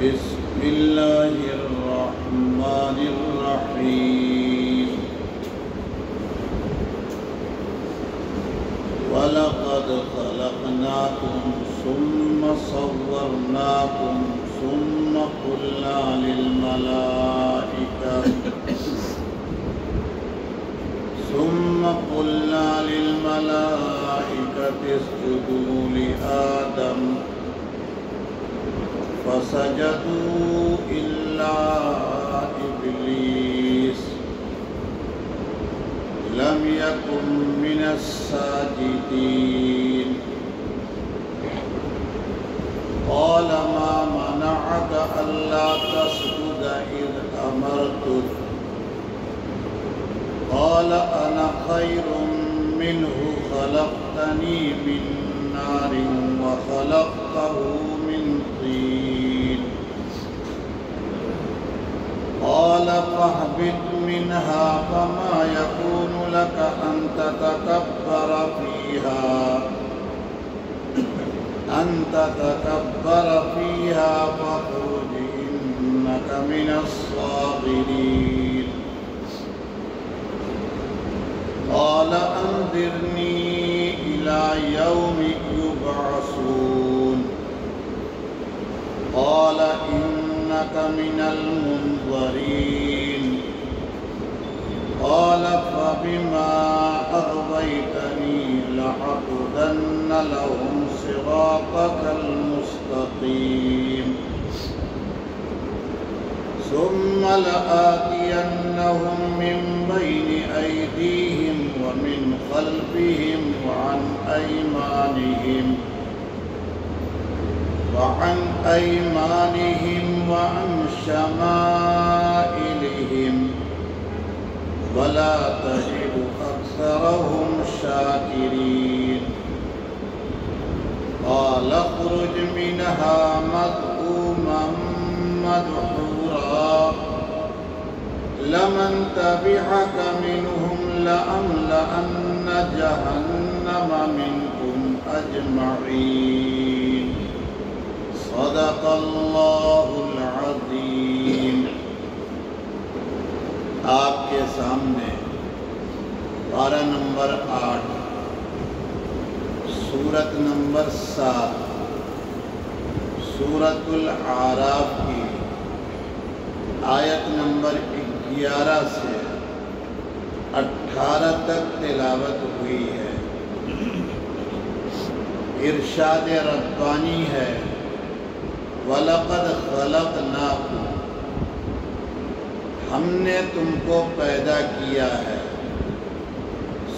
بسم اللہ الرحمن الرحیم وَلَقَدْ خَلَقْنَاكُمْ ثُمَّ صَوَّرْنَاكُمْ ثُمَّ قُلْنَا لِلْمَلَائِكَةِ اسْجُدُوا لِآدَمَ فَسَجَدُوا إِلَّا إِبْلِيسَ لَمْ يَكُنْ مِنَ السَّاجِدِينَ قَالَ مَا مَنَعَكَ أَلَّا تَسْجُدَ إِذْ أَمَرْتُكَ قَالَ أَنَا خَيْرٌ مِّنْهُ خَلَقْتَنِي مِن نَّارٍ وَخَلَقْتَهُ مِن طِينٍ قَالَ فَاهْبِطْ مِنْهَا فَمَا يَكُونُ لَكَ أَن تَتَكَبَّرَ فِيهَا فَاخْرُجْ إِنَّكَ مِنَ الصَّاغِرِينَ قَالَ أَنظِرْنِي إِلَى يَوْمِ يُبْعَثُونَ قَالَ إِنَّكَ مِنَ الْمُنظَرِينَ قَالَ فَبِمَا أَغْوَيْتَنِي لَأَقْعُدَنَّ لَهُمْ صِرَاطَكَ الْمُسْتَقِيمَ ثُمَّ لَآتِيَنَّهُم مِّن بَيْنِ أَيْدِيهِمْ وَمِنْ خَلْفِهِمْ وعن أيمانهم وعن شمائلهم ولا تجد أكثرهم شاكرين قال اخرج منها مذءوما مدحورا لمن تبعك منهم لأملأن جهنم منكم أجمعين صدق اللہ العظیم۔ آپ کے سامنے پارہ نمبر 8 سورت نمبر 7 سورت الاعراف کی آیت نمبر 11 سے 18 تک تلاوت ہوئی ہے۔ ارشاد ربانی ہے وَلَقَدْ خَلَقْنَاكُمْ، ہم نے تم کو پیدا کیا ہے،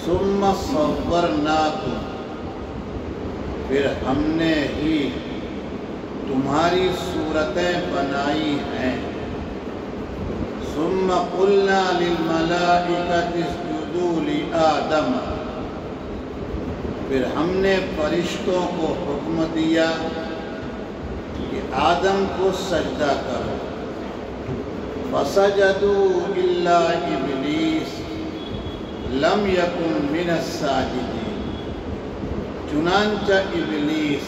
ثُمَّ صَوَّرْنَاكُمْ، پھر ہم نے ہی تمہاری صورتیں بنائی ہیں، ثُمَّ قُلْنَا لِلْمَلَائِكَةِ اسْجُدُوا لِآدَمَ، پھر ہم نے فرشتوں کو حکم دیا کہ آدم کو سجدہ کرو، فَسَجَدُوا إِلَّا إِبْلِيسَ لَمْ يَكُنْ مِنَ السَّاجِدِينَ، چنانچہ ابلیس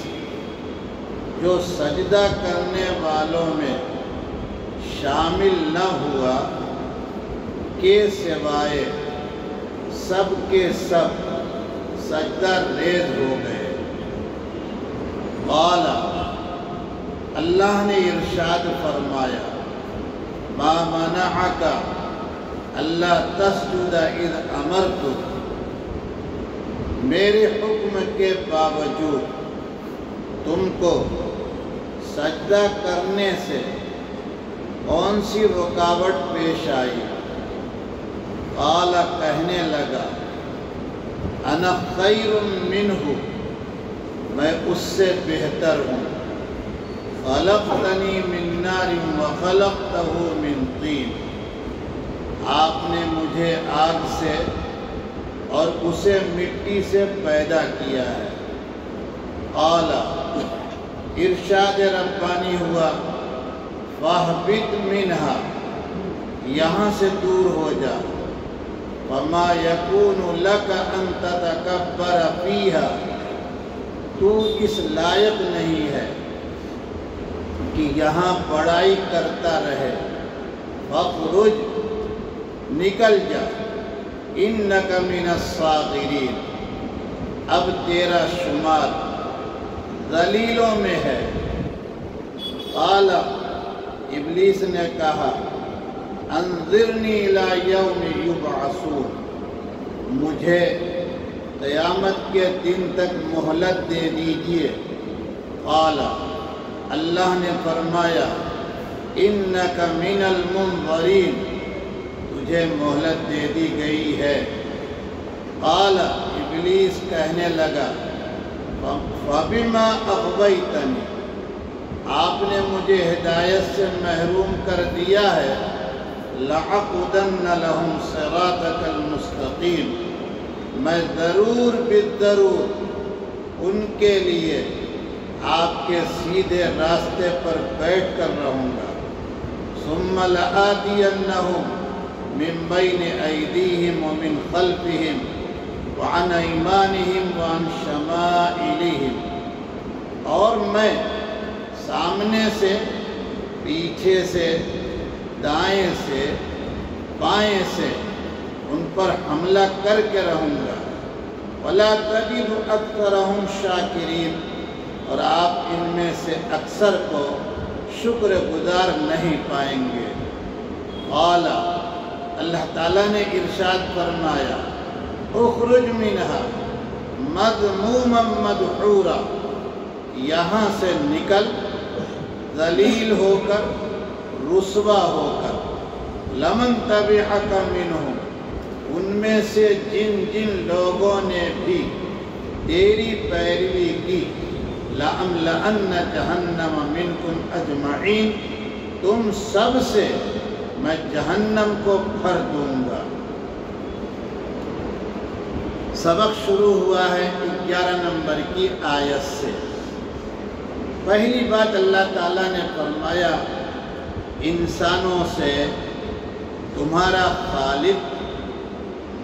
جو سجدہ کرنے والوں میں شامل نہ ہوا کے سوائے سب کے سب سجدہ ریز ہو گئے۔ قال، اللہ نے ارشاد فرمایا، ما منعک اللہ تسجد اذ امرتک، میرے حکم کے باوجود تم کو سجدہ کرنے سے کون سی رکاوٹ پیش آئی؟ قال، کہنے لگا، انا خیر منہ، میں اس سے بہتر ہوں، خلقتنی من نار وخلقتہ من طین، آپ نے مجھے آگ سے اور اسے مٹی سے پیدا کیا ہے۔ قال، ارشاد ربانی ہوا، فاہبط منہا، یہاں سے دور ہو جا، وما یکون لک ان کہ یہاں بڑائی کرتا رہے، فخرج نکل جا، انک من الصاغرین، اب تیرا شمار ذلیلوں میں ہے۔ قال، ابلیس نے کہا، انظرنی الی یوم یبعثون، مجھے قیامت کے دن تک مہلت دے دیجئے۔ قال، اللہ نے فرمایا، انک من المنظرین، تجھے مہلت دے دی گئی ہے۔ قال، ابلیس کہنے لگا، فبما اغویتنی، آپ نے مجھے ہدایت سے محروم کر دیا ہے، لأقعدن لهم صراطک المستقیم، میں ضرور بالضرور ان کے لیے آپ کے سیدھے راستے پر بیٹھ کر رہوں گا۔ ثم لآتینہم من بین ایدیہم ومن خلفہم وعن ایمانہم وعن شمائلہم، اور میں سامنے سے، پیچھے سے، دائیں سے، بائیں سے ان پر حملہ کر کے رہوں گا۔ وَلَا تَجِدُ أَكْثَرَهُمْ شَاكِرِينَ، اور آپ ان میں سے اکثر کو شکر گزار نہیں پائیں گے۔ قال، اللہ تعالیٰ نے ارشاد فرمایا، اخرج منها مذموما مدحورا، یہاں سے نکل ذلیل ہو کر، رسوا ہو کر، لمن تبعک منہم، ان میں سے جن جن لوگوں نے بھی تیری پیروی کی، لأملأن جہنم منکم اجمعین، تم سب سے میں جہنم کو بھر دوں گا۔ سبق شروع ہوا ہے 11 نمبر کی آیت سے۔ پہلی بات اللہ تعالیٰ نے فرمایا، انسانوں سے تمہارا خالق،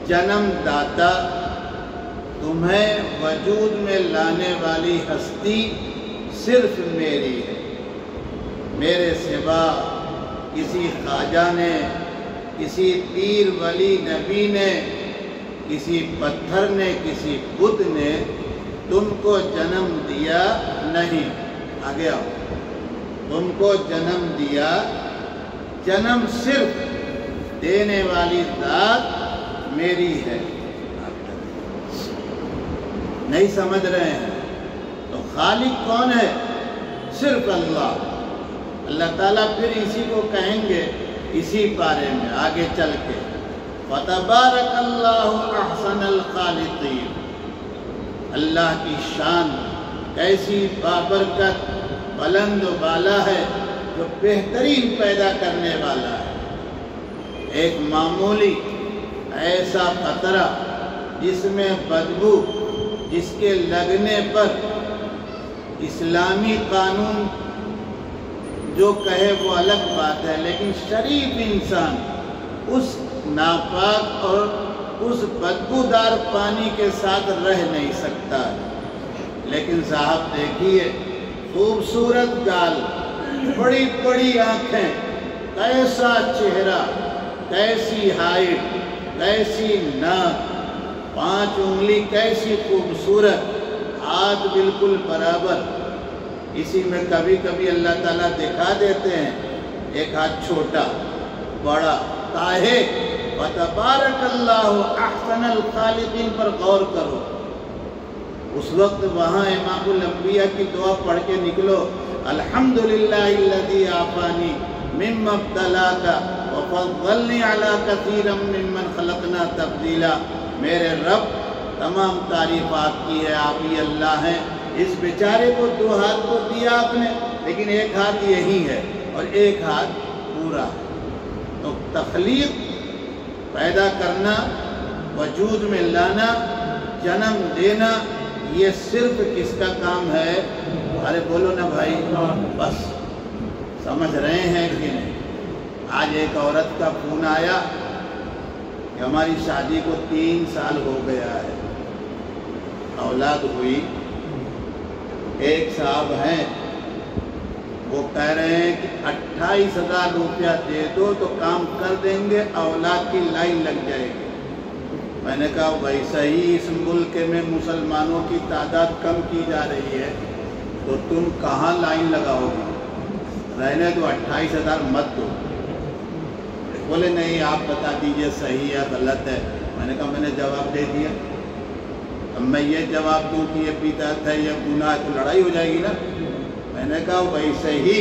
جنم داتا، تمہیں وجود میں لانے والی ہستی صرف میری ہے، میرے سوا کسی خواجہ نے، کسی پیر ولی نبی نے، کسی پتھر نے، کسی بت نے تم کو جنم دیا نہیں۔ آگے آؤ، تم کو جنم دیا، جنم صرف دینے والی ذات میری ہے۔ نہیں سمجھ رہے ہیں؟ تو خالق کون ہے؟ صرف اللہ۔ اللہ تعالیٰ پھر اسی کو کہیں گے اسی بارے میں آگے چل کے، فَتَبَارَكَ اللَّهُ أَحْسَنَ الْخَالِقِينَ، اللہ کی شان کیسی بابرکت، بلند و بالا ہے، جو بہترین پیدا کرنے والا ہے۔ ایک معمولی ایسا قطرہ جس میں بدبو، جس کے لگنے پر اسلامی قانون جو کہے وہ الگ بات ہے، لیکن شریف انسان اس ناپاک اور اس بدبودار پانی کے ساتھ رہ نہیں سکتا۔ لیکن صاحب دیکھیے، خوبصورت گال، بڑی بڑی آنکھیں، کیسا چہرہ، کیسی ہائٹ، کیسی ناک، 5 انگلی کیسی خوبصورت، ہاتھ بالکل برابر۔ اسی میں کبھی کبھی اللہ تعالیٰ دکھا دیتے ہیں ایک ہاتھ چھوٹا، بڑا، کاہے؟ وَتَبَارَكَ اللَّهُ أَحْسَنَ الْخَالِقِينَ پر غور کرو۔ اس وقت وہاں امام الانبیاء کی دعا پڑھ کے نکلو، الحمدللہ الذی عافانی مما ابتلاک وفضلنی علی کثیر ممن خلقنا تفضیلا۔ میرے رب، تمام تعریفات کی ہے، آپ ہی اللہ ہیں۔ اس بیچارے کو 2 ہاتھ کو دیا آپ نے، لیکن ایک ہاتھ یہی ہے اور ایک ہاتھ پورا ہے۔ تو تخلیق، پیدا کرنا، وجود میں لانا، جنم دینا، یہ صرف کس کا کام ہے؟ ارے بولو نا بھائی، بس سمجھ رہے ہیں کہ نہیں؟ آج ایک عورت کا فون آیا کہ ہماری شادی کو 3 سال ہو گیا ہے، اولاد ہوئی، ایک صاحب ہیں وہ کہہ رہے ہیں کہ 28,000 روپیہ دے دو تو کام کر دیں گے، اولاد کی لائن لگ جائے گی۔ میں نے کہا ویسا ہی اس ملک میں مسلمانوں کی تعداد کم کی جا رہی ہے تو تم کہاں لائن لگاؤ گے؟ رہنے تو 28,000 مت دو۔ بولے نہیں آپ بتا دیجئے صحیح ہے غلط ہے۔ میں نے کہا میں نے جواب دے دیا، اب میں یہ جواب دوں کہ یہ بدعت ہے یا گناہ ہے تو لڑائی ہو جائے گی نا۔ میں نے کہا ویسے ہی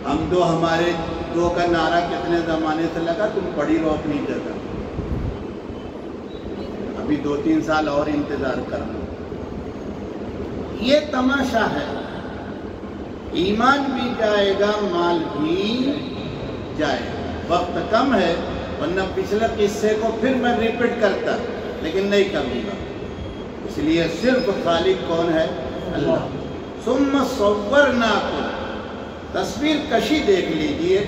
ہم دو ہمارے دو کا نعرہ کتنے زمانے سے لگا، تم پڑھی رہو اپنی جگہ، ابھی 2-3 سال اور انتظار کرنا۔ یہ تماشا ہے، ایمان بھی جائے گا مال بھی جائے گا۔ وقت کم ہے ورنہ پچھلے قصے کو پھر میں ریپیٹ کرتا لیکن نہیں کروں گا، اس لیے صرف خالق کون ہے؟ اللہ۔ ثم صورناکم، تصویر کشی دیکھ لیجئے،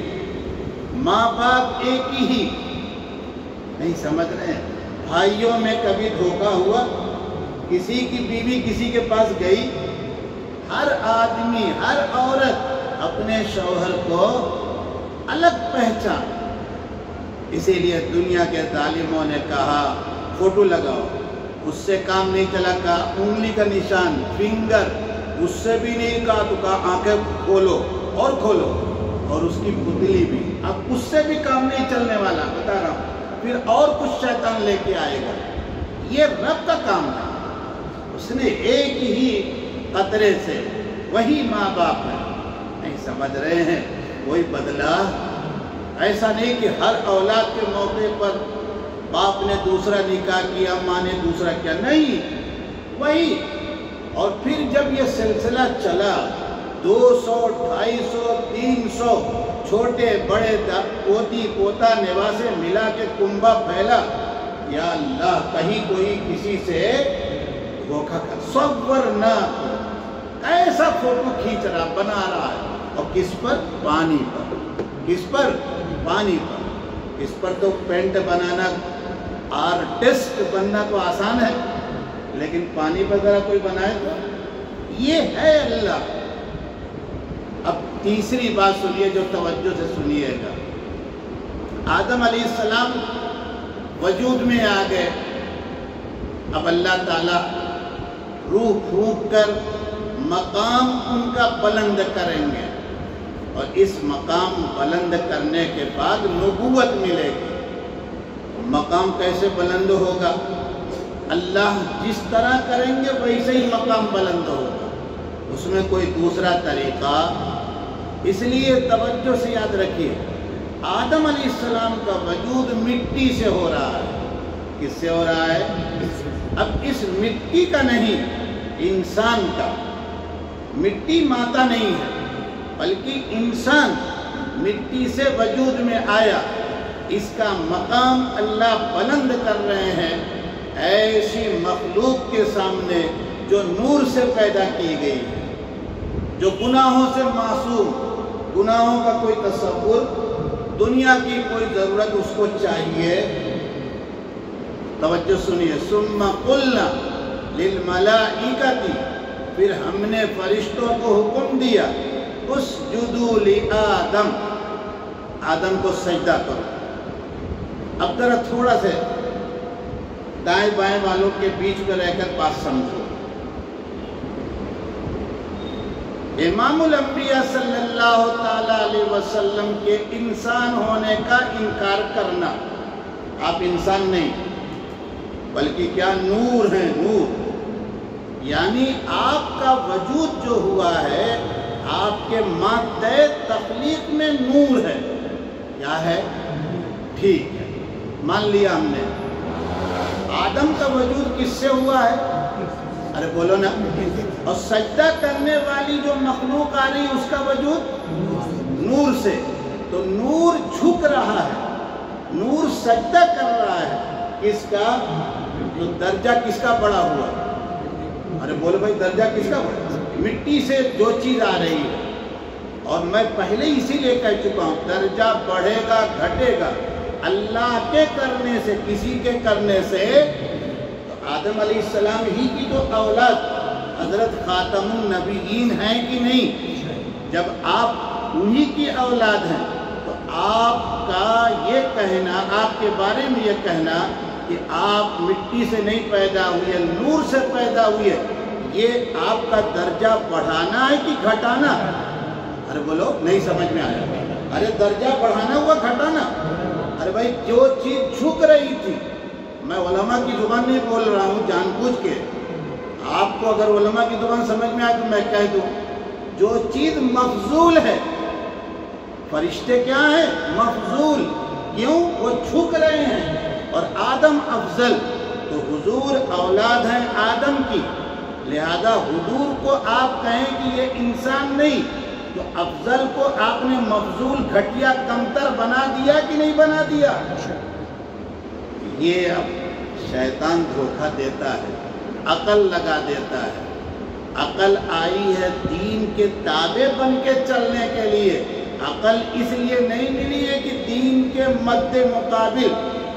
ماں باپ ایک ہی، نہیں سمجھ رہے ہیں؟ بھائیوں میں کبھی دھوکہ ہوا؟ کسی کی بیوی کسی کے پاس گئی؟ ہر آدمی ہر عورت اپنے شوہر کو الگ پہچان۔ اسی لیے دنیا کے ظالموں نے کہا فوٹو لگاؤ، اس سے کام نہیں چلا، کہا انگلی کا نشان فنگر، اس سے بھی نہیں کہا تو کہا آنکھیں کھولو اور کھولو، اور اس کی پتلی بھی، اب اس سے بھی کام نہیں چلنے والا، بتا رہا ہوں، پھر اور کچھ شیطان لے کے آئے گا۔ یہ رب کا کام ہے، اس نے ایک ہی قطرے سے، وہی ماں باپ ہے، نہیں سمجھ رہے ہیں؟ کوئی بدلا ایسا نہیں کہ ہر اولاد کے موقع پر باپ نے دوسرا نکاح کیا، ماں نے دوسرا کیا، نہیں وہی۔ اور پھر جب یہ سلسلہ چلا 200 250 300 چھوٹے بڑے پوتی پوتا نواسے ملا کے کنبہ پھیلا، یا اللہ کہیں کوئی کسی سے دھوکہ کر۔ صورنا، ایسا فوٹو کھینچ رہا بنا رہا ہے، اور کس پر؟ پانی پر۔ کس پر؟ پانی پر۔ اس پر تو پینٹ بنانا، آرٹسٹ بننا تو آسان ہے، لیکن پانی پر ذرا کوئی بنائے تو، یہ ہے اللہ۔ اب تیسری بات سنیے جو توجہ سے سنیے گا۔ آدم علیہ السلام وجود میں آ گئے، اب اللہ تعالیٰ روح پھونک کر مقام ان کا بلند کریں گے، اور اس مقام بلند کرنے کے بعد نبوت ملے گی۔ مقام کیسے بلند ہوگا؟ اللہ جس طرح کریں گے ویسے ہی مقام بلند ہوگا، اس میں کوئی دوسرا طریقہ۔ اس لیے توجہ سے یاد رکھیے، آدم علیہ السلام کا وجود مٹی سے ہو رہا ہے۔ کس سے ہو رہا ہے؟ اب اس مٹی کا نہیں، انسان کا۔ مٹی ماتا نہیں ہے بلکہ انسان مٹی سے وجود میں آیا، اس کا مقام اللہ بلند کر رہے ہیں ایسی مخلوق کے سامنے جو نور سے پیدا کی گئی ہے، جو گناہوں سے معصوم، گناہوں کا کوئی تصور، دنیا کی کوئی ضرورت اس کو چاہیے۔ توجہ سنیے، ثم قلنا للملائکۃ، پھر ہم نے فرشتوں کو حکم دیا اسجدوا لآدم، آدم کو سجدہ کرو۔ اب ذرا تھوڑا سے دائیں بائیں والوں کے بیچ میں رہ کر بات سمجھو۔ امام الانبیاء صلی اللہ تعالی علیہ وسلم کے انسان ہونے کا انکار کرنا، آپ انسان نہیں بلکہ کیا؟ نور ہیں، نور، یعنی آپ کا وجود جو ہوا ہے آپ کے مادہ تخلیق میں نور ہے۔ کیا ہے؟ ٹھیک ہے، مان لیا ہم نے۔ آدم کا وجود کس سے ہوا ہے؟ ارے بولو نا۔ اور سجدہ کرنے والی جو مخلوق آ رہی اس کا وجود نور سے، تو نور جھک رہا ہے، نور سجدہ کر رہا ہے، کس کا؟ تو درجہ کس کا بڑا ہوا؟ ارے بولو بھائی، درجہ کس کا بڑا؟ مٹی سے جو چیز آ رہی ہے، اور میں پہلے اسی لیے کہہ چکا ہوں درجہ بڑھے گا گھٹے گا اللہ کے کرنے سے، کسی کے کرنے سے۔ تو آدم علیہ السلام ہی کی تو اولاد حضرت خاتم النبیین ہیں کہ نہیں؟ جب آپ انہی کی اولاد ہیں تو آپ کا یہ کہنا، آپ کے بارے میں یہ کہنا کہ آپ مٹی سے نہیں پیدا ہوئے، نور سے پیدا ہوئے، یہ آپ کا درجہ بڑھانا ہے کہ گھٹانا؟ ارے بولو، نہیں سمجھ میں آیا؟ ارے درجہ بڑھانا ہوا گھٹانا؟ ارے بھائی جو چیز جھک رہی تھی، میں علماء کی زبان نہیں بول رہا ہوں جان بوجھ کے، آپ کو اگر علماء کی زبان سمجھ میں آئے تو میں کہہ دوں، جو چیز مفضول ہے، فرشتے کیا ہیں؟ مفضول، کیوں؟ وہ جھک رہے ہیں، اور آدم افضل، تو حضور اولاد ہیں آدم کی، لہذا حضور کو آپ کہیں کہ یہ انسان نہیں، تو افضل کو آپ نے مفضول، گھٹیا، کمتر بنا دیا کہ نہیں بنا دیا؟ یہ اب شیطان دھوکہ دیتا ہے، عقل لگا دیتا ہے۔ عقل آئی ہے دین کے تابع بن کے چلنے کے لیے، عقل اس لیے نہیں ملی ہے کہ دین کے مد مقابل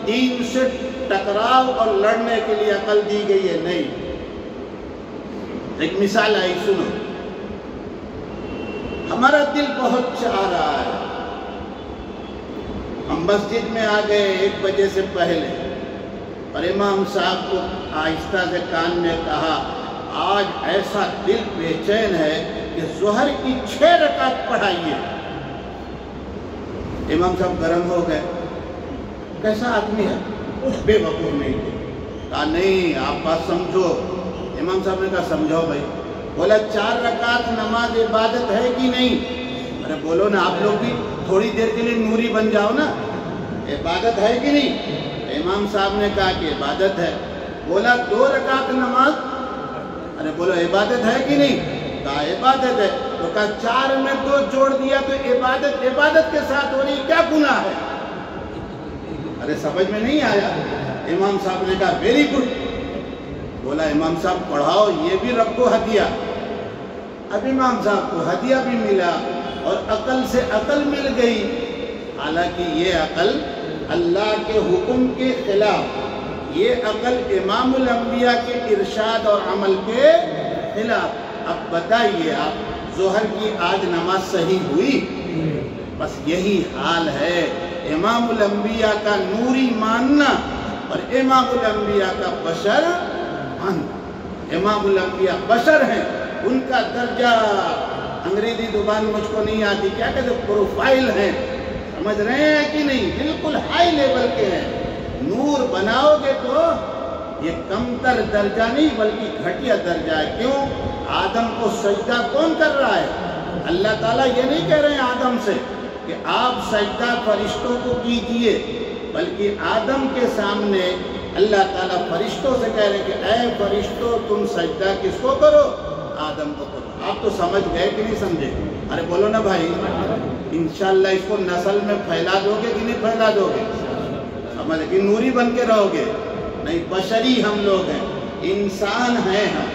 دین سے ٹکراؤ اور لڑنے کے لیے عقل دی گئی ہے، نہیں۔ ایک مثال آئی، سنو۔ ہمارا دل بہت چاہ رہا ہے، ہم مسجد میں آ گئے 1 بجے سے پہلے، اور امام صاحب کو آہستہ سے کان میں کہا، آج ایسا دل بے چین ہے کہ ظہر کی 6 رکعت پڑھائیے۔ امام صاحب گرم ہو گئے، کیسا آدمی ہے، بے وقوف نہیں تھے، کہا نہیں آپ بات سمجھو۔ امام صاحب نے کہا سمجھو بھائی، بولا 4 رکعت نماز عبادت ہے کہ نہیں؟ ارے بولو نا، آپ لوگ بھی تھوڑی دیر کے لیے نوری بن جاؤ نا، عبادت ہے کہ نہیں؟ امام صاحب نے کہا کہ عبادت ہے۔ بولا 2 رکعت نماز، ارے بولو عبادت ہے کہ نہیں؟ کہا عبادت ہے۔ تو کہا 4 میں 2 جوڑ دیا تو عبادت کے ساتھ ہو رہی، کیا گناہ ہے؟ ارے سمجھ میں نہیں آیا؟ امام صاحب نے کہا ویری گڈ۔ بولا امام صاحب پڑھاؤ، یہ بھی رب کو ہدیہ۔ اب امام صاحب کو ہدیہ بھی ملا اور عقل سے عقل مل گئی، حالانکہ یہ عقل اللہ کے حکم کے خلاف، یہ عقل امام الانبیاء کے ارشاد اور عمل کے خلاف۔ اب بتائیے آپ، ظہر کی آج نماز صحیح ہوئی؟ بس یہی حال ہے، امام الانبیاء کا نوری ماننا اور امام الانبیاء کا بشر ماننا۔ امام الانبیاء بشر ہیں، ان کا درجہ، انگریزی زبان مجھ کو نہیں آتی، کیا کہتے، پروفائل ہیں، سمجھ رہے ہیں کہ نہیں؟ بالکل ہائی لیول کے ہیں۔ نور بناؤ گے تو یہ کمتر درجہ نہیں بلکہ گھٹیا درجہ ہے۔ کیوں؟ آدم کو سجدہ کون کر رہا ہے؟ اللہ تعالیٰ یہ نہیں کہہ رہے ہیں آدم سے کہ آپ سجدہ فرشتوں کو کیجئے، بلکہ آدم کے سامنے اللہ تعالیٰ فرشتوں سے کہہ رہے ہیں کہ اے فرشتوں تم سجدہ کس کو کرو؟ آدم کو کرو۔ آپ تو سمجھ گئے کہ نہیں سمجھے؟ ارے بولو نا بھائی، انشاءاللہ اس کو نسل میں پھیلا دو گے کہ نہیں پھیلا دو گے؟ سمجھ کہ نوری بن کے رہو گے؟ نہیں، بشری ہم لوگ ہیں، انسان ہیں ہم،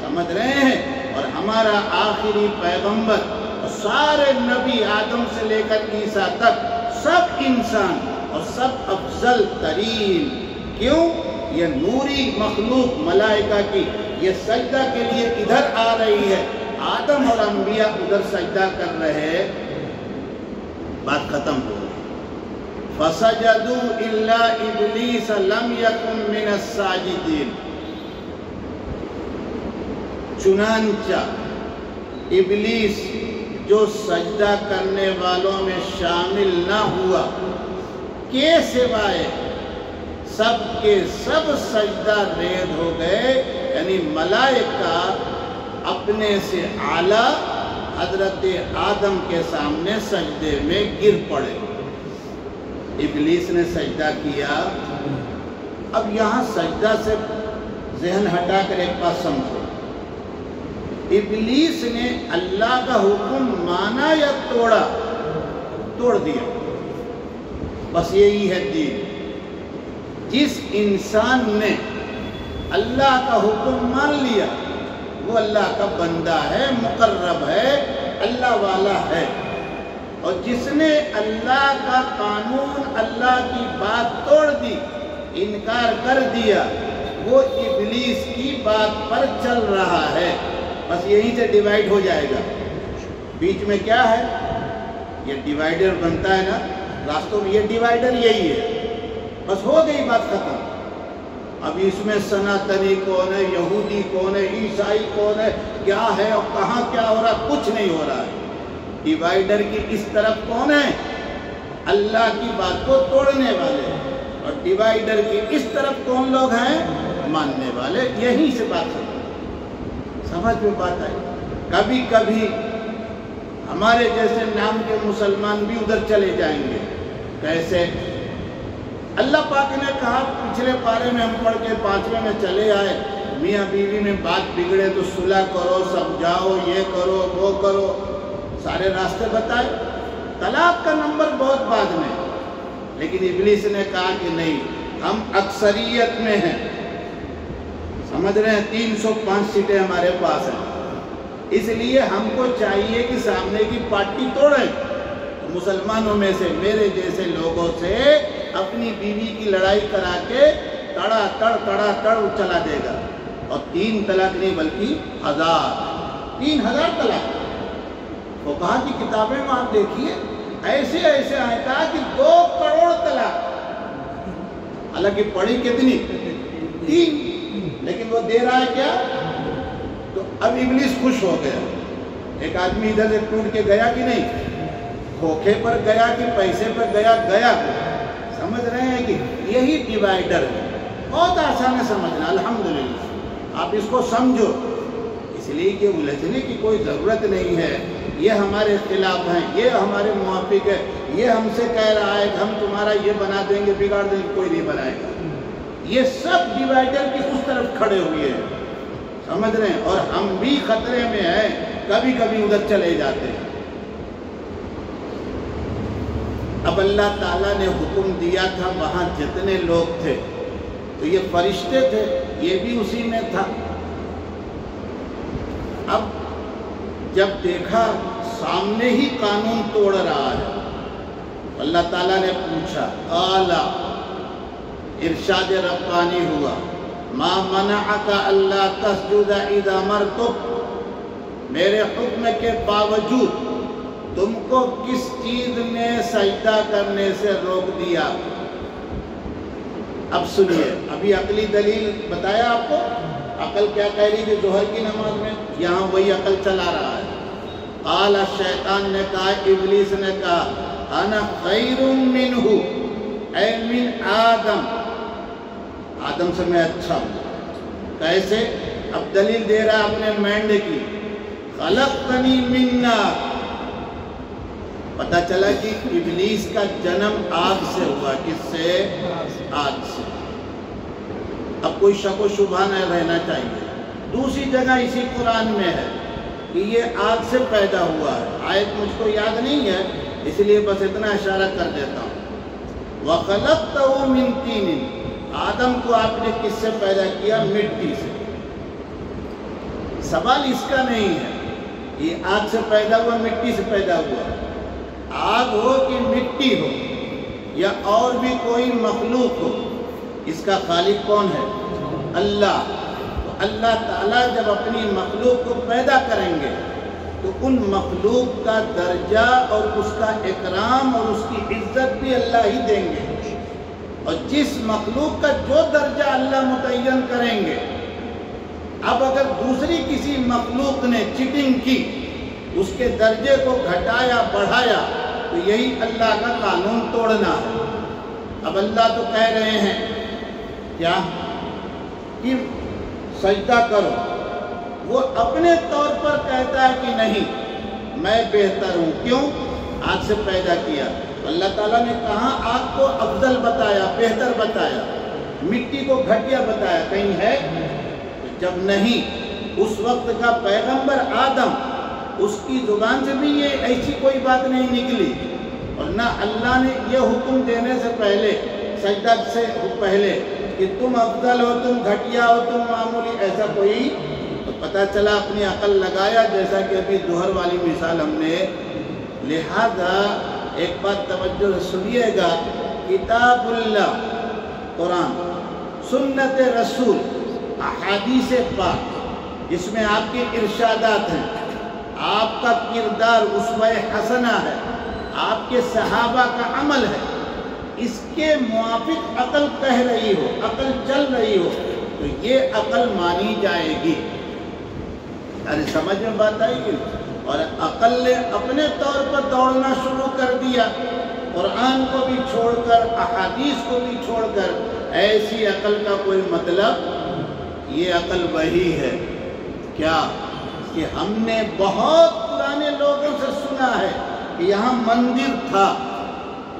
سمجھ رہے ہیں؟ اور ہمارا آخری پیغمبر اور سارے نبی آدم سے لے کر عیسیٰ تک سب انسان اور سب افضل ترین۔ کیوں؟ یہ نوری مخلوق ملائکہ کی یہ سجدہ کے لیے ادھر آ رہی ہے، آدم اور انبیاء ادھر سجدہ کر رہے، بات ختم ہو گئی۔ فَسَجَدُوا إِلَّا إِبْلِيسَ لَمْ يَكُنْ مِنَ السَّاجِدِينَ۔ چنانچہ ابلیس جو سجدہ کرنے والوں میں شامل نہ ہوا، کے سوائے سب کے سب سجدہ ریز ہو گئے، یعنی ملائکہ اپنے سے اعلیٰ حضرت آدم کے سامنے سجدے میں گر پڑے۔ ابلیس نے سجدہ کیا۔ اب یہاں سجدہ سے ذہن ہٹا کر ایک بات سمجھو، ابلیس نے اللہ کا حکم مانا یا توڑا؟ توڑ دیا، بس یہی ہے دین۔ جس انسان نے اللہ کا حکم مان لیا وہ اللہ کا بندہ ہے، مقرب ہے، اللہ والا ہے، اور جس نے اللہ کا قانون، اللہ کی بات توڑ دی، انکار کر دیا، وہ ابلیس کی بات پر چل رہا ہے۔ بس یہیں سے ڈیوائیڈ ہو جائے گا۔ بیچ میں کیا ہے؟ یہ ڈیوائیڈر بنتا ہے نا راستوں میں، یہ ڈیوائیڈر یہی ہے، بس ہو گئی بات ختم۔ اب اس میں سناتنی کون ہے، یہودی کون ہے، عیسائی کون ہے، کیا ہے اور کہاں کیا ہو رہا، کچھ نہیں ہو رہا ہے۔ ڈیوائیڈر کی اس طرف کون ہے؟ اللہ کی بات کو توڑنے والے، اور ڈیوائیڈر کی اس طرف کون لوگ ہیں؟ ماننے والے۔ یہیں سے بات سمجھ میں بات آئی۔ کبھی کبھی ہمارے جیسے نام کے مسلمان بھی ادھر چلے جائیں گے۔ کیسے؟ اللہ پاک نے کہا، پچھلے پارے میں ہم پڑھ کے 5ویں میں چلے آئے، میاں بیوی میں بات بگڑے تو صلح کرو، سمجھاؤ، یہ کرو وہ کرو، سارے راستے بتائے۔ طلاق کا نمبر بہت بعد میں، لیکن ابلیس نے کہا کہ نہیں، ہم اکثریت میں ہیں، سمجھ رہے ہیں، 305 سیٹیں ہمارے پاس ہیں، اس لیے ہم کو چاہیے کہ سامنے کی پارٹی توڑیں۔ مسلمانوں میں سے میرے جیسے لوگوں سے اپنی بیوی کی لڑائی کرا کے تڑا تڑ چلا دے گا، اور 3 طلاق نہیں بلکہ 1000 طلاق۔ وہ کہا کہ کتابیں میں آپ دیکھیے ایسے ایسے آئے، کہا کہ 2 کروڑ طلاق، حالانکہ پڑھی کتنی؟ 3، لیکن وہ دے رہا ہے کیا؟ تو اب ابلیس خوش ہو گیا۔ ایک آدمی ادھر سے ٹوٹ کے گیا کہ نہیں؟ دھوکے پر گیا کہ پیسے پر گیا؟ گیا۔ سمجھ رہے ہیں کہ یہی ڈیوائیڈر ہے، بہت آسان ہے سمجھنا، الحمدللہ آپ اس کو سمجھو، اس لیے کہ الجھنے کی کوئی ضرورت نہیں ہے۔ یہ ہمارے خلاف ہیں، یہ ہمارے موافق ہے، یہ ہم سے کہہ رہا ہے کہ ہم تمہارا یہ بنا دیں گے، بگاڑ دیں گے، کوئی نہیں بنائے گا۔ یہ سب ڈیوائیڈر کی اس طرف کھڑے ہوئے ہیں، سمجھ رہے ہیں، اور ہم بھی خطرے میں ہیں، کبھی کبھی ادھر چلے جاتے ہیں۔ اب اللہ تعالیٰ نے حکم دیا تھا، وہاں جتنے لوگ تھے تو یہ فرشتے تھے، یہ بھی اسی میں تھا۔ اب جب دیکھا سامنے ہی قانون توڑ رہا ہے، اللہ تعالیٰ نے پوچھا، قالا، ارشاد ربانی ہوا، ما منعک الا تسجد اذا امرتک، میرے حکم کے باوجود تم کو کس چیز نے سجدہ کرنے سے روک دیا؟ اب سنیے، ابھی عقلی دلیل بتایا آپ کو، عقل کیا کہہ رہی تھی ظہر کی نماز میں، یہاں وہی عقل چلا رہا ہے۔ قال شیطان نے کہا، ابلیس نے کہا، انا خیر منہ، اے من آدم، آدم سے میں اچھا ہوں۔ کیسے؟ اب دلیل دے رہا اپنے مینڈے کی، خلقتنی من نار، پتہ چلا کہ ابلیس کا جنم آگ سے ہوا، کس سے؟ آگ سے۔ اب کوئی شک و شبہ نہ رہنا چاہیے۔ دوسری جگہ اسی قرآن میں ہے کہ یہ آگ سے پیدا ہوا ہے، آیت مجھ کو یاد نہیں ہے، اس لیے بس اتنا اشارہ کر دیتا ہوں۔ وَخَلَقْتَهُ مِن طِينٍ، آدم کو آپ نے کس سے پیدا کیا؟ مٹی سے۔ سوال اس کا نہیں ہے یہ آگ سے پیدا ہوا، مٹی سے پیدا ہوا، آگ ہو کہ مٹی ہو یا اور بھی کوئی مخلوق ہو، اس کا خالق کون ہے؟ اللہ۔ تو اللہ تعالیٰ جب اپنی مخلوق کو پیدا کریں گے تو ان مخلوق کا درجہ اور اس کا اکرام اور اس کی عزت بھی اللہ ہی دیں گے، اور جس مخلوق کا جو درجہ اللہ متعین کریں گے۔ اب اگر دوسری کسی مخلوق نے چیٹنگ کی، اس کے درجے کو گھٹایا بڑھایا، تو یہی اللہ کا قانون توڑنا ہے۔ اب اللہ تو کہہ رہے ہیں کیا کہ سجدہ کرو، وہ اپنے طور پر کہتا ہے کہ نہیں میں بہتر ہوں، کیوں؟ آگ سے پیدا کیا۔ اللہ تعالیٰ نے کہاں آگ کو افضل بتایا، بہتر بتایا، مٹی کو گھٹیا بتایا، کہیں ہے؟ جب نہیں، اس وقت کا پیغمبر آدم، اس کی زبان سے بھی یہ ایسی کوئی بات نہیں نکلی، اور نہ اللہ نے یہ حکم دینے سے پہلے، سجدہ سے پہلے، کہ تم افضل ہو، تم گھٹیا ہو، تم معمولی، ایسا کوئی۔ تو پتہ چلا اپنی عقل لگایا، جیسا کہ ابھی ظہر والی مثال ہم نے۔ لہذا ایک بات توجہ سے سنیے گا، کتاب اللہ قرآن، سنت رسول، احادیث پاک، جس میں آپ کے ارشادات ہیں، آپ کا کردار اسوہ حسنہ ہے، آپ کے صحابہ کا عمل ہے، اس کے موافق عقل کہہ رہی ہو، عقل چل رہی ہو، تو یہ عقل مانی جائے گی۔ ارے سمجھ میں بات آئی گی؟ اور عقل نے اپنے طور پر دوڑنا شروع کر دیا، قرآن کو بھی چھوڑ کر، احادیث کو بھی چھوڑ کر۔ ایسی عقل کا کوئی مطلب، یہ عقل وہی ہے کیا کہ ہم نے بہت پرانے لوگوں سے سنا ہے کہ یہاں مندر تھا،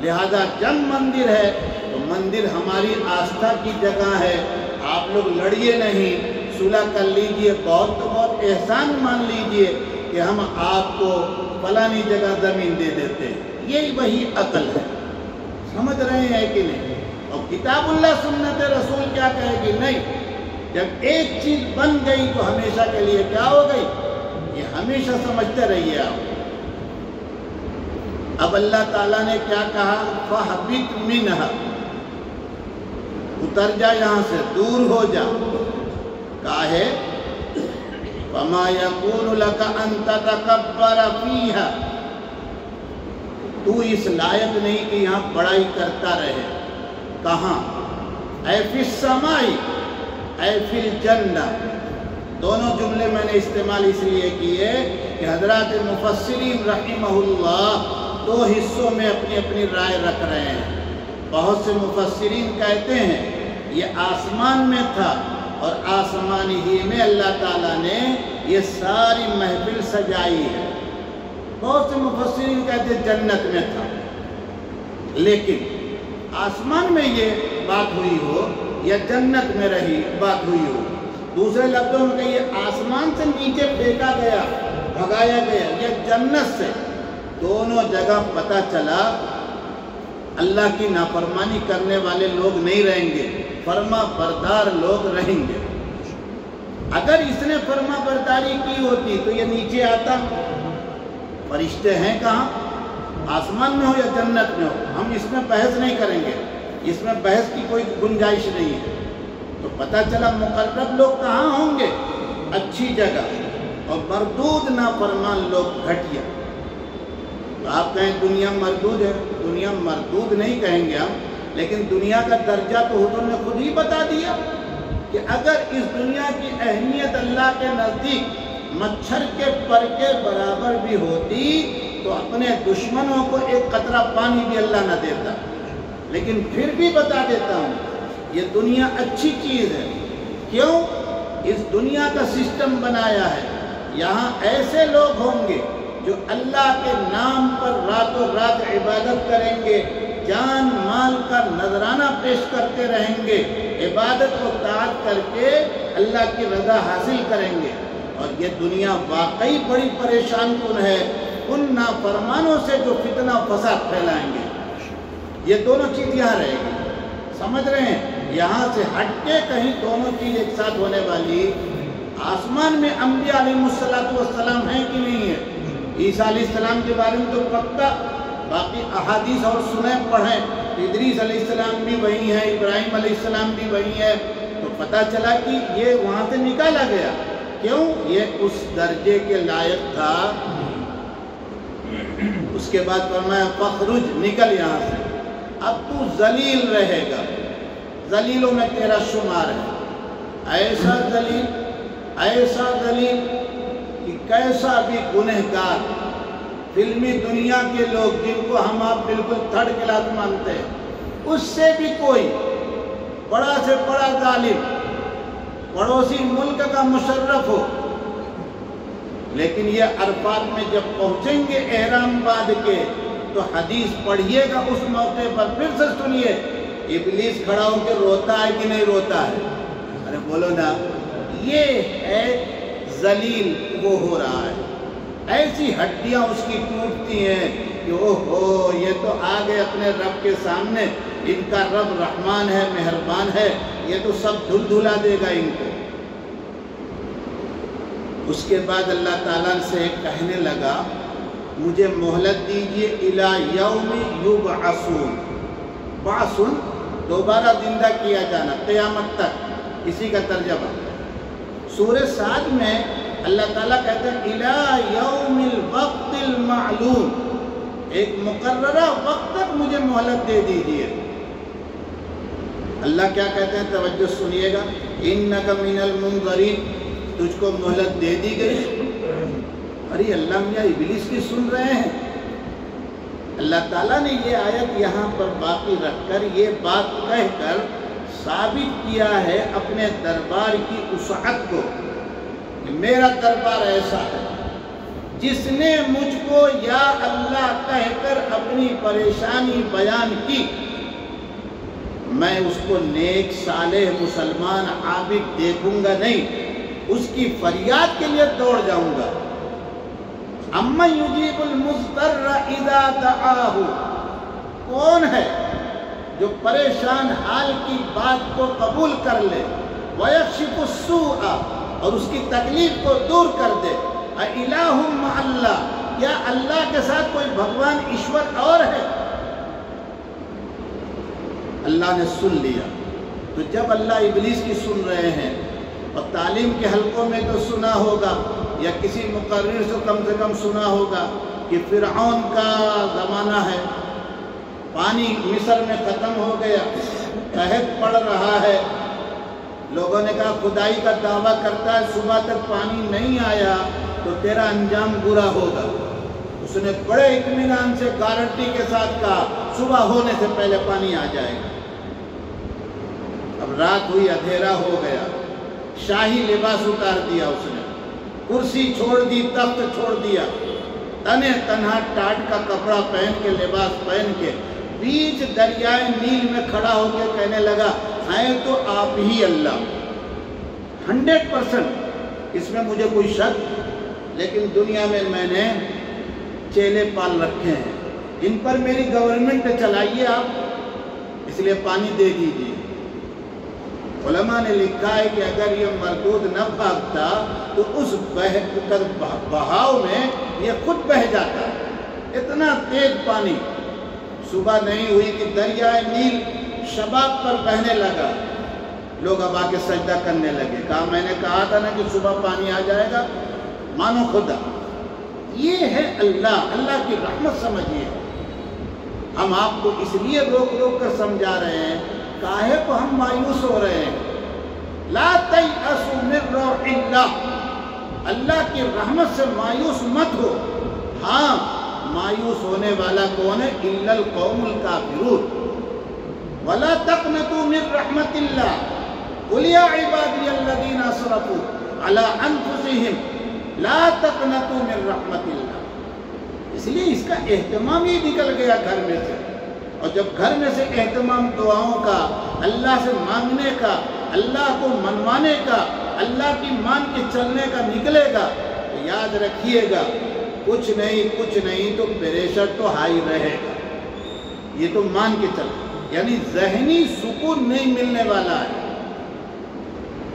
لہذا جب مندر ہے تو مندر ہماری آستھا کی جگہ ہے، آپ لوگ لڑیے نہیں، صلح کر لیجئے، بہت تو بہت احسان مان لیجئے کہ ہم آپ کو فلانی جگہ زمین دے دیتے ہیں۔ یہی وہی عقل ہے، سمجھ رہے ہیں کہ نہیں؟ اور کتاب اللہ سنت رسول کیا کہے گی؟ نہیں، جب ایک چیز بن گئی تو ہمیشہ کے لیے کیا ہو گئی؟ یہ ہمیشہ سمجھتے رہیے آپ۔ اب اللہ تعالیٰ نے کیا کہا؟ فَحْبِطْ مِنْهَا، اتر جا یہاں سے، دور ہو جا۔ کاہے؟ فَمَا يَكُونُ لَكَ أَن تَتَكَبَّرَ فِيهَا، تو اس لائق نہیں کہ یہاں بڑائی کرتا رہے۔ کہاں؟ اے فی السماء اے فی الجنہ۔ دونوں جملے میں نے استعمال اس لیے کیے کہ حضرات مفسرین رحمہ اللہ دو حصوں میں اپنی اپنی رائے رکھ رہے ہیں۔ بہت سے مفسرین کہتے ہیں یہ آسمان میں تھا، اور آسمان ہی میں اللہ تعالیٰ نے یہ ساری محفل سجائی ہے۔ بہت سے مفسرین کہتے ہیں جنت میں تھا، لیکن آسمان میں یہ بات ہوئی ہو یا جنت میں رہی بات ہوئی ہو، دوسرے لفظوں میں کہ یہ آسمان سے نیچے پھینکا گیا، بھگایا گیا، یا جنت سے، دونوں جگہ پتہ چلا اللہ کی نافرمانی کرنے والے لوگ نہیں رہیں گے، فرما بردار لوگ رہیں گے۔ اگر اس نے فرما برداری کی ہوتی تو یہ نیچے آتا۔ فرشتے ہیں کہاں؟ آسمان میں ہو یا جنت میں ہو، ہم اس میں بحث نہیں کریں گے، اس میں بحث کی کوئی گنجائش نہیں ہے۔ تو پتہ چلا مقرب لوگ کہاں ہوں گے؟ اچھی جگہ، اور مردود نافرمان لوگ گھٹیا۔ تو آپ کہیں دنیا مردود ہے، دنیا مردود نہیں کہیں گے ہم، لیکن دنیا کا درجہ تو حضور نے خود ہی بتا دیا کہ اگر اس دنیا کی اہمیت اللہ کے نزدیک مچھر کے پر کے برابر بھی ہوتی تو اپنے دشمنوں کو ایک قطرہ پانی بھی اللہ نہ دیتا۔ لیکن پھر بھی بتا دیتا ہوں یہ دنیا اچھی چیز ہے۔ کیوں؟ اس دنیا کا سسٹم بنایا ہے، یہاں ایسے لوگ ہوں گے جو اللہ کے نام پر راتوں رات عبادت کریں گے، جان مال کا نذرانہ پیش کرتے رہیں گے، عبادت و طاعت کر کے اللہ کی رضا حاصل کریں گے۔ اور یہ دنیا واقعی بڑی پریشان کن ہے ان نافرمانوں سے جو فتنہ فساد پھیلائیں گے۔ یہ دونوں چیز یہاں رہے گی، سمجھ رہے ہیں؟ یہاں سے ہٹ کے کہیں دونوں چیز ایک ساتھ ہونے والی۔ آسمان میں انبیاء علیہ السلام ہیں کہ نہیں ہے؟ عیسیٰ علیہ السلام کے بارے میں تو پکا، باقی احادیث اور سنیں پڑھیں، ادریس علیہ السلام بھی وہی ہیں، ابراہیم علیہ السلام بھی وہی ہیں، تو پتہ چلا کہ یہ وہاں سے نکالا گیا۔ کیوں؟ یہ اس درجے کے لائق تھا۔ اس کے بعد فرمایا فخرج، نکل یہاں سے، اب تو ذلیل رہے گا، ذلیلوں میں تیرا شمار ہے۔ ایسا ذلیل کہ کیسا بھی گنہگار، فلمی دنیا کے لوگ جن کو ہم آپ بالکل تھرڈ کلاس مانتے ہیں، اس سے بھی کوئی بڑا سے بڑا ظالم پڑوسی ملک کا مشرف ہو، لیکن یہ عرفات میں جب پہنچیں گے احرام باندھ کے تو حدیث پڑھیے گا اس موقع پر، پھر سے سنیے، ابلیس کھڑا ہو کے روتا ہے کہ نہیں روتا ہے؟ ارے بولو نا، یہ ہے ذلیل وہ ہو رہا ہے، ایسی ہڈیاں اس کی ٹوٹتی ہیں کہ اوہو یہ تو آ گئے اپنے رب کے سامنے، ان کا رب رحمان ہے، مہربان ہے، یہ تو سب دھل دھلا دے گا ان کو۔ اس کے بعد اللہ تعالیٰ سے کہنے لگا مجھے مہلت دیجئے الی یوم یبعثون، بعثن دوبارہ زندہ کیا جانا، قیامت تک، اسی کا ترجمہ۔ سورہ صاد میں اللہ تعالیٰ کہتے ہیں اِلَى يَوْمِ الْوَقْتِ الْمَعْلُومِ، ایک مقررہ وقت تک مجھے مہلت دے دیجیے۔ اللہ کیا کہتے ہیں، توجہ سنیے گا، اِنَّكَ مِنَ الْمُنظَرِينَ، تجھ کو مہلت دے دی گئی۔ ارے اللہ میاں ابلیس کی سن رہے ہیں۔ اللہ تعالیٰ نے یہ آیت یہاں پر باقی رکھ کر یہ بات کہہ کر ثابت کیا ہے اپنے دربار کی وسعت کو، کہ میرا دربار ایسا ہے، جس نے مجھ کو یا اللہ کہہ کر اپنی پریشانی بیان کی، میں اس کو نیک صالح مسلمان عابد دیکھوں گا نہیں، اس کی فریاد کے لیے دوڑ جاؤں گا۔ اَمَّن يُجِيبُ الْمُضْطَرَّ إِذَا دَعَاهُ، کون ہے جو پریشان حال کی بات کو قبول کر لے، وَيَكْشِفُ السُّوءَ، اور اس کی تکلیف کو دور کر دے۔ أَإِلَٰهٌ مَّعَ اللَّهِ، کیا اللہ کے ساتھ کوئی بھگوان ایشور اور ہے؟ اللہ نے سن لیا۔ تو جب اللہ ابلیس کی سن رہے ہیں، اور تعلیم کے حلقوں میں تو سنا ہوگا یا کسی مقرر سے کم سنا ہوگا کہ فرعون کا زمانہ ہے، پانی مصر میں ختم ہو گیا، قحط پڑ رہا ہے، لوگوں نے کہا خدائی کا دعویٰ کرتا ہے، صبح تک پانی نہیں آیا تو تیرا انجام برا ہوگا۔ اس نے بڑے اطمینان سے گارنٹی کے ساتھ کہا صبح ہونے سے پہلے پانی آ جائے گا۔ اب رات ہوئی، اندھیرا ہو گیا، شاہی لباس اتار دیا اس نے، کرسی چھوڑ دی، تخت چھوڑ دیا، تنے تنہا ٹاٹ کا کپڑا پہن کے، لباس پہن کے، بیچ دریائے نیل میں کھڑا ہو کے کہنے لگا ہیں تو آپ ہی اللہ، 100%، اس میں مجھے کوئی شک، لیکن دنیا میں میں نے چیلے پال رکھے ہیں، ان پر میری گورنمنٹ چلائیے آپ، اس لیے پانی دے دیجیے۔ علماء نے لکھا ہے کہ اگر یہ مردود نہ بھاگتا تو اس بہاؤ میں یہ خود بہہ جاتا، اتنا تیز پانی۔ صبح نہیں ہوئی کہ دریائے نیل شباب پر بہنے لگا، لوگ اب آ کے سجدہ کرنے لگے، کہا میں نے کہا تھا نا کہ صبح پانی آ جائے گا، مانو خدا۔ یہ ہے اللہ، اللہ کی رحمت سمجھیے۔ ہم آپ کو اس لیے روک روک کر سمجھا رہے ہیں، کاہے کو ہم مایوس ہو رہے ہیں؟ لا تیأسوا من روح اللہ، اللہ کی رحمت سے مایوس مت ہو۔ ہاں، مایوس ہونے والا کون ہے؟ الا القوم الکافرون۔ ولا تقنطوا من رحمت اللہ، قل یا عبادی الذین اسرفوا علی انفسہم لا تقنطوا من رحمت اللہ۔ اس لیے اس کا اہتمام ہی نکل گیا گھر میں سے، اور جب گھر میں سے اہتمام دعاؤں کا، اللہ سے مانگنے کا، اللہ کو منوانے کا، اللہ کی مان کے چلنے کا نکلے گا، تو یاد رکھیے گا کچھ نہیں تو پریشر تو ہائی رہے گا۔ یہ تو مان کے چل، یعنی ذہنی سکون نہیں ملنے والا ہے،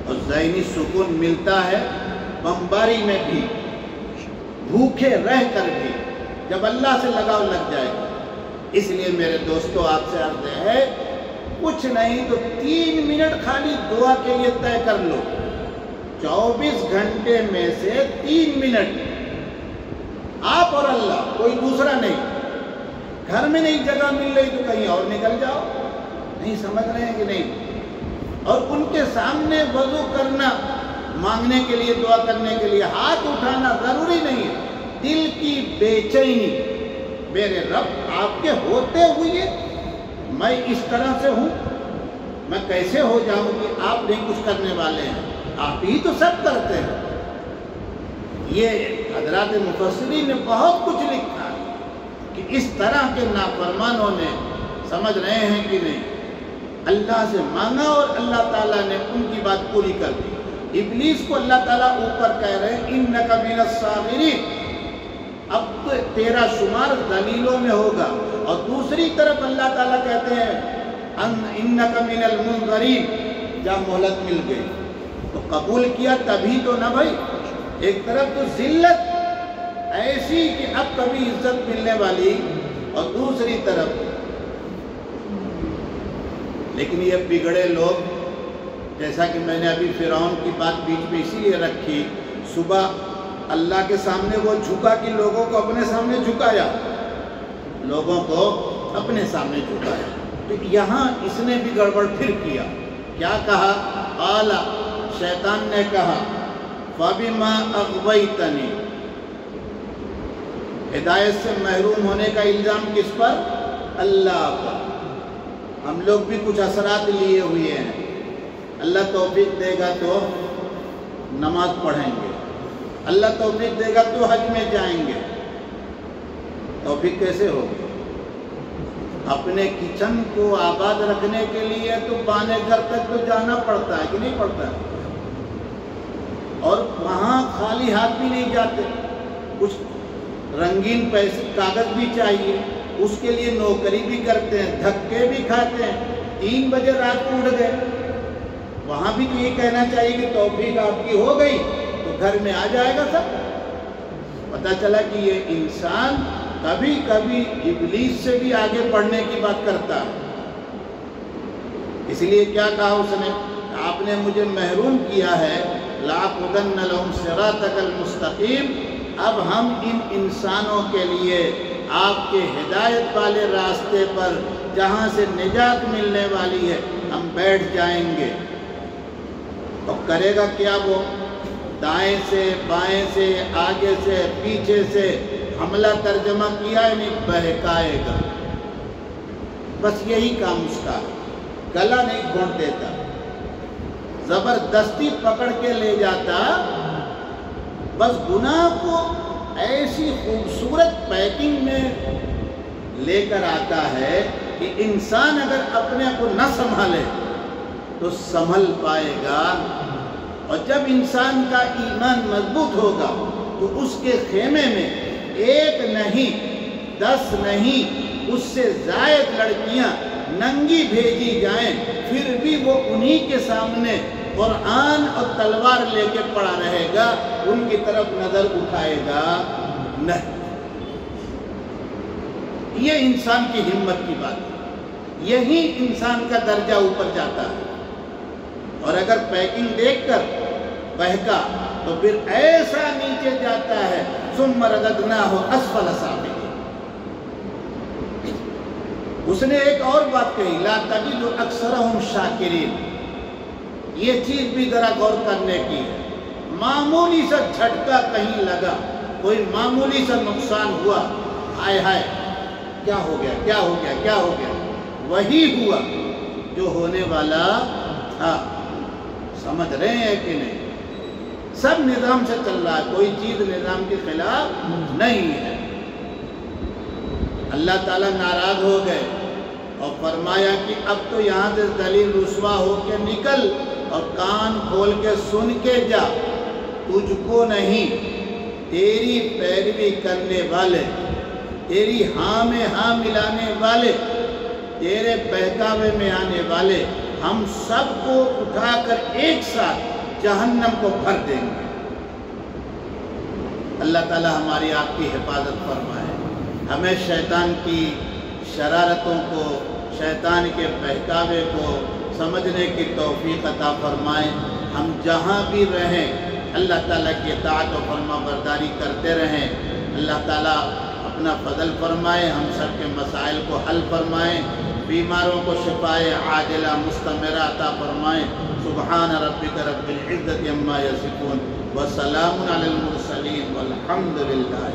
اور ذہنی سکون ملتا ہے بمباری میں بھی، بھوکے رہ کر بھی، جب اللہ سے لگاؤ لگ جائے گا۔ اس لیے میرے دوستو آپ سے عرض ہے، کچھ نہیں تو 3 منٹ خالی دعا کے لیے طے کر لو، 24 گھنٹے میں سے 3 منٹ آپ اور اللہ، کوئی دوسرا نہیں۔ گھر میں نہیں جگہ مل رہی تو کہیں اور نکل جاؤ، نہیں سمجھ رہے ہیں کہ نہیں؟ اور ان کے سامنے وضو کرنا، مانگنے کے لیے، دعا کرنے کے لیے ہاتھ اٹھانا ضروری نہیں ہے۔ دل کی بے چینی، میرے رب آپ کے ہوتے ہوئے میں اس طرح سے ہوں، میں کیسے ہو جاؤں کہ آپ نہیں کچھ کرنے والے ہیں، آپ ہی تو سب کرتے ہیں۔ یہ حضرات مفسرین نے بہت کچھ لکھا ہے کہ اس طرح کے نافرمانوں نے، سمجھ رہے ہیں کہ نہیں، اللہ سے مانگا اور اللہ تعالیٰ نے ان کی بات پوری کر دی۔ ابلیس کو اللہ تعالیٰ اوپر کہہ رہے ہیں اِنَّكَ مِنَ الصَّاغِرِينَ، اب تو تیرا شمار دلیلوں میں ہوگا، اور دوسری طرف اللہ تعالیٰ کہتے ہیں اِنَّكَ مِنَ الْمُنظَرِينَ، جب مہلت مل گئی تو قبول کیا تبھی تو نہ بھائی۔ ایک طرف تو ذلت ایسی کہ اب کبھی عزت ملنے والی، اور دوسری طرف لیکن یہ بگڑے لوگ، جیسا کہ میں نے ابھی فرعون کی بات بیچ میں اسی لیے رکھی، صبح اللہ کے سامنے وہ جھکا کہ لوگوں کو اپنے سامنے جھکایا، لوگوں کو اپنے سامنے جھکایا۔ تو یہاں اس نے بھی گڑبڑ پھر کیا، کیا کہا؟ قال، شیطان نے کہا، فَبِمَا أَغْوَيْتَنِي، ہدایت سے محروم ہونے کا الزام کس پر؟ اللہ پر۔ ہم لوگ بھی کچھ اثرات لیے ہوئے ہیں، اللہ توفیق دے گا تو نماز پڑھیں گے، اللہ توفیق دے گا تو حج میں جائیں گے۔ توفیق کیسے ہوگی؟ اپنے کچن کو آباد رکھنے کے لیے تو بانے گھر تک تو جانا پڑتا ہے کہ نہیں پڑتا ہے، اور وہاں خالی ہاتھ بھی نہیں جاتے، کچھ رنگین پیسے کاغذ بھی چاہیے، اس کے لیے نوکری بھی کرتے ہیں، دھکے بھی کھاتے ہیں۔ 3 بجے رات کو اٹھ گئے، وہاں بھی تو یہ کہنا چاہیے کہ توفیق آپ کی ہو گئی تو گھر میں آ جائے گا سب۔ پتہ چلا کہ یہ انسان کبھی کبھی ابلیس سے بھی آگے بڑھنے کی بات کرتا ہے۔ اس لیے کیا کہا اس نے؟ آپ نے مجھے محروم کیا ہے، لَأَقْعُدَنَّ لَهُمْ صِرَاطَكَ الْمُسْتَقِيمَ، اب ہم ان انسانوں کے لیے آپ کے ہدایت والے راستے پر جہاں سے نجات ملنے والی ہے ہم بیٹھ جائیں گے۔ اور کرے گا کیا وہ؟ دائیں سے بائیں سے آگے سے پیچھے سے حملہ ترجمہ کیا، یعنی بہکائے گا، بس یہی کام اس کا، گلا نہیں گھونٹ دیتا، زبردستی پکڑ کے لے جاتا، بس گناہ کو ایسی خوبصورت پیکنگ میں لے کر آتا ہے کہ انسان اگر اپنے کو نہ سنبھالے تو سنبھل پائے گا، اور جب انسان کا ایمان مضبوط ہوگا تو اس کے خیمے میں 1 نہیں 10 نہیں اس سے زائد لڑکیاں ننگی بھیجی جائیں، پھر بھی وہ انہی کے سامنے قرآن اور تلوار لے کے پڑا رہے گا، ان کی طرف نظر اٹھائے گا نہیں۔ یہ انسان کی ہمت کی بات ہے، یہی انسان کا درجہ اوپر جاتا ہے۔ اور اگر پیکنگ دیکھ کر بہکا تو پھر ایسا نیچے جاتا ہے، ثم رددناہ اسفل سافلین۔ اس نے ایک اور بات کہی، لا تجد اکثرہم شاکرین، یہ چیز بھی ذرا غور کرنے کی ہے۔ معمولی سا جھٹکا کہیں لگا، کوئی معمولی سا نقصان ہوا، ہائے ہائے کیا ہو گیا کیا ہو گیا کیا ہو گیا، وہی ہوا جو ہونے والا تھا۔ سمجھ رہے ہیں کہ نہیں؟ سب نظام سے چل رہا ہے، کوئی چیز نظام کے خلاف نہیں ہے۔ اللہ تعالیٰ ناراض ہو گئے اور فرمایا کہ اب تو یہاں سے ذلیل رسوا ہو کے نکل اور کان کھول کے سن کے جا، تجھ کو نہیں، تیری پیروی کرنے والے، تیری ہاں میں ہاں ملانے والے، تیرے بہکاوے میں آنے والے، ہم سب کو اٹھا کر ایک ساتھ جہنم کو بھر دیں گے۔ اللہ تعالیٰ ہماری آپ کی حفاظت فرمائے، ہمیں شیطان کی شرارتوں کو، شیطان کے بہکاوے کو سمجھنے کی توفیق عطا فرمائے۔ ہم جہاں بھی رہیں اللہ تعالیٰ کی اطاعت و فرما برداری کرتے رہیں۔ اللہ تعالیٰ اپنا فضل فرمائے، ہم سب کے مسائل کو حل فرمائے، بیماروں کو شفائے عاجلہ مستمرہ عطا فرمائے۔ سبحان ربک رب العزت عما یصفون وسلام علی المرسلین والحمد للہ۔